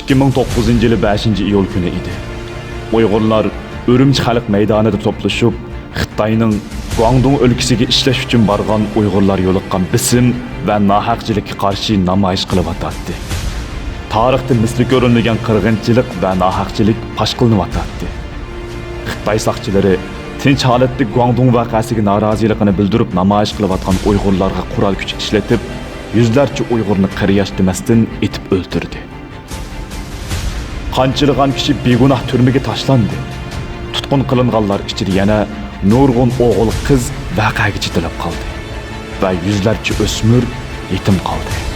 2009 yılı 5 iyul günü idi. Uyg'urlar Ürümçi xalq maydonida to'plashib, Xitoyning Guangdong o'lkasiga ishlash uchun borgan Uyg'urlar yo'liqqan bisim va nohaqchilikka qarshi namoyish qilib atadi. Tarixda misli ko'rilmagan qirg'inchilik va nohaqchilik fosh qilinib atadi. Xitoy saqchilari tinch holatda Guangdong voqeasiga noroziligini bildirib namoyish qilayotgan Uyg'urlarga qurol kuch ishlatib, yuzlarcha Uyg'urni qariyash demasdan etib o'ldirdi. Qanchilgan kishi begunoh turmaga tashlandi. Tutqun qilinganlar ichida yana nurg'un o'g'il qiz voqeaga chetilib qoldi va yuzlarcha o'smir yetim qoldi.